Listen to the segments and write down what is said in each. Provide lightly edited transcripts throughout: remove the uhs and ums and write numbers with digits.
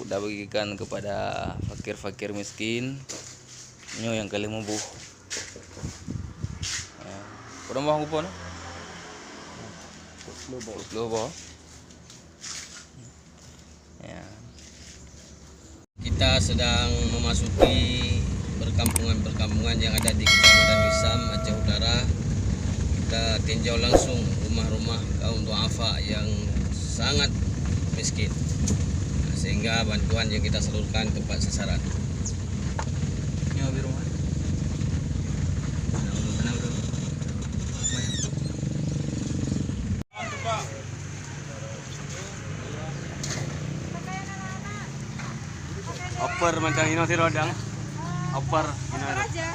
udah bagikan kepada fakir-fakir miskin. Nyo yang kali mubuh. Kurang bawang kupon. Lobo. Ya. Kita sedang memasuki perkampungan-perkampungan yang ada di Kecamatan Wisam, Aceh Utara. Kita tinjau langsung rumah-rumah kaum duafa yang sangat miskin, sehingga bantuan yang kita salurkan tepat sasaran. Ini habis rumah. Oper macam ini si rodang. Oper ini aja.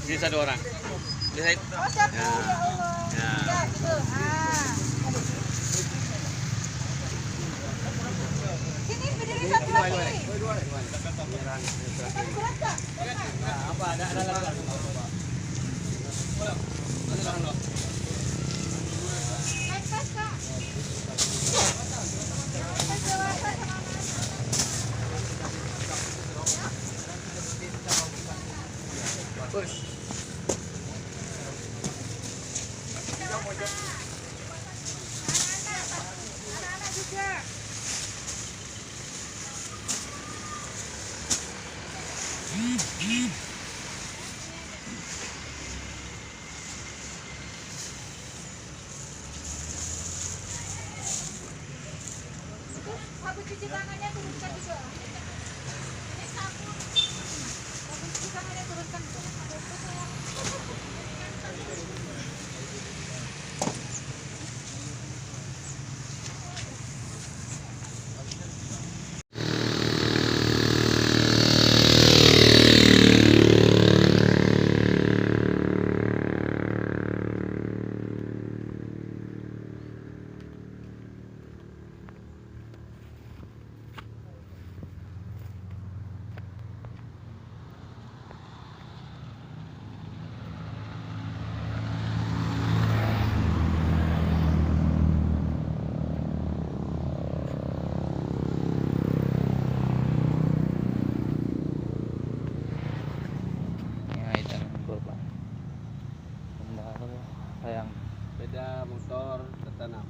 Sisa 2 orang. Lihat. Ya. Sini berdiri satu lagi. Apa ada push. Anak-anak juga. Sabun cuci tangannya turunkan juga. Ini sabun cuci tangannya turunkan juga. Sayang Sepeda motor tertanam.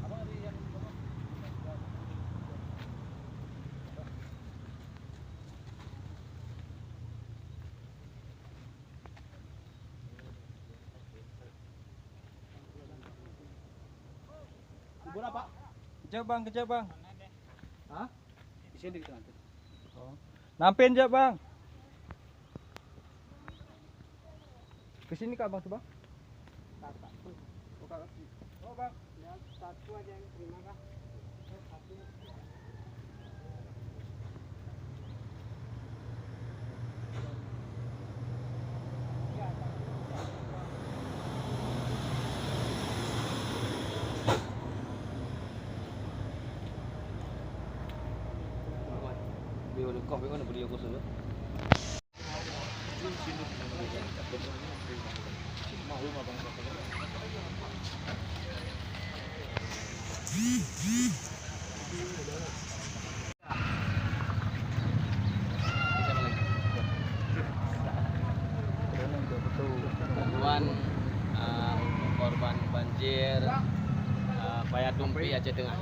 Kubur apa? Kejap bang. Hah? Di sini kita nanti. Oh. Nampin aja bang. Kesini kak bang tuh bang. Oh bang, ya, satu aja yang terima kah? Satu. Biar kau nak beli aku sudah. Bantuan untuk korban banjir Payatumpi Aceh Tengah.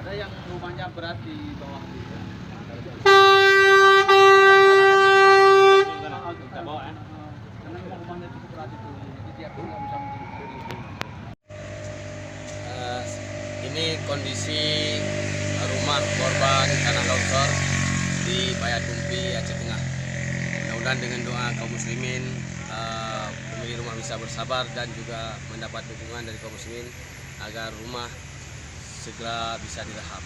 Ada yang rumahnya berat di bawah juga. Kita bawa ya. Karena rumahnya cukup berat itu. Jadi tiap hari nggak bisa berdiri. Ini kondisi rumah korban tanah longsor di Payatumpi Aceh Tengah. Mudah-mudahan dengan doa kaum muslimin pemilik rumah bisa bersabar dan juga mendapat dukungan dari kaum muslimin agar rumah segera bisa direhab.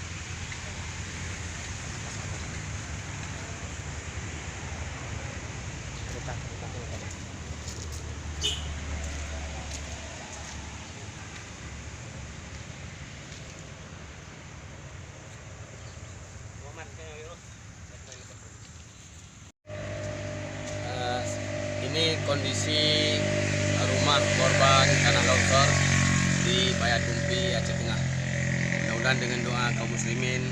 Ini kondisi rumah korban tanah longsor di Payakumbuh, Aceh Tengah. Mudah-mudahan dengan doa kaum muslimin,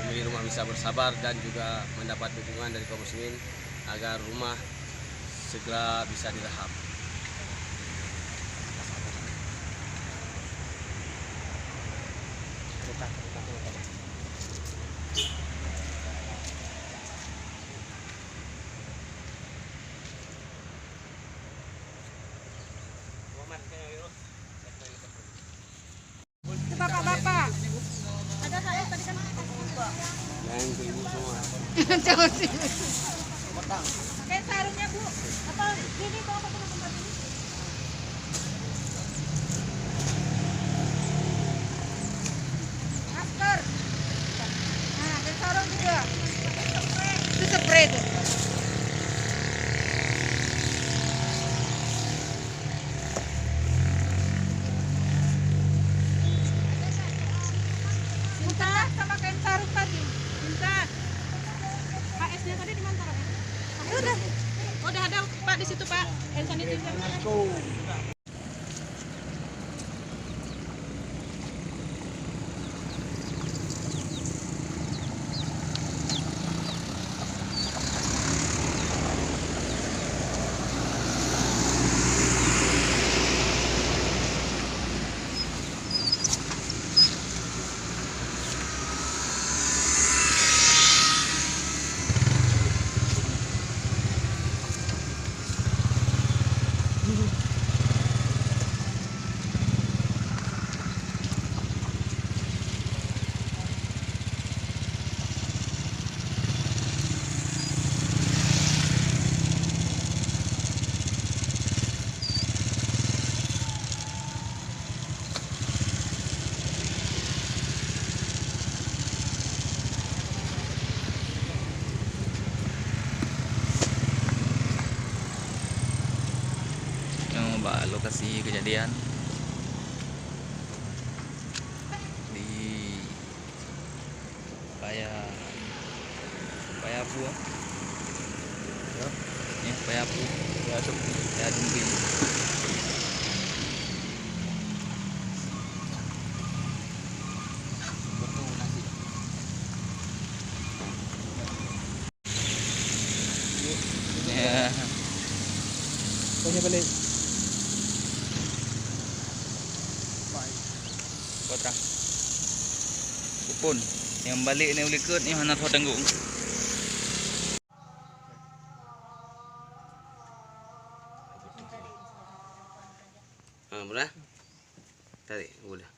pemilik rumah bisa bersabar dan juga mendapat dukungan dari kaum muslimin agar rumah segera bisa direhab. Itu bapak-bapak. Ada saya tadi kan. Yang ibu semua. Jauh sih. Pakai sarungnya Bu. Atau gini bawa ke tempat ini. Masker. Nah, pakai sarung juga. Itu spray tuh. Minta sama kain sarung tadi. Minta. HS-nya tadi di mana taruhnya? Udah. Oh, udah ada Pak di situ Pak. Hand sanitizer. Lokasi kejadian di Payapu ya, Payapu ya, Dumpi. Ya. Punya balik. Kotra. Upun yang balik ni boleh ikut ni mana tahu tanggung. Benar? Tarik, udah.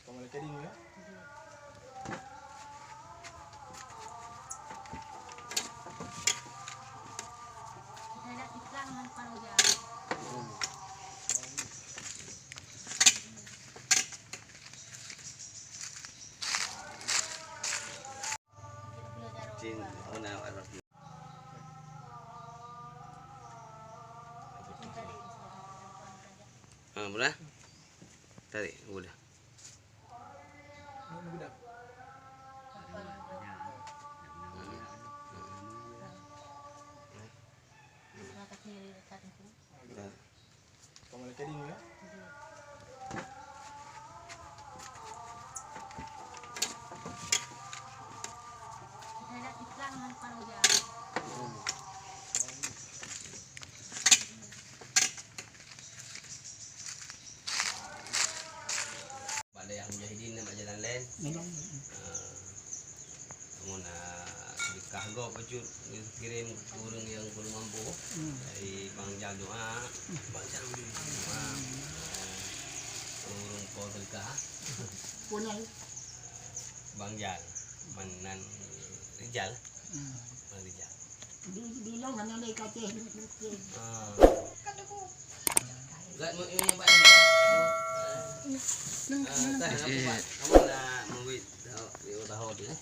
Kamu lagi ya? Benar? Tarik, udah. Kamu lagi ya? Pada yang mujahidin nama jalan lain. Kamu nak di kargo pacut kirim ke orang yang belum mampu dari Bang Jal doa, Bang Jal doa, orang kau terkah, Bang Jal, Manan Rijal, Bang Rijal. Bilang hanya naik kaca. Enggak mau ini Pak. Kamu nak menguit tahu dia.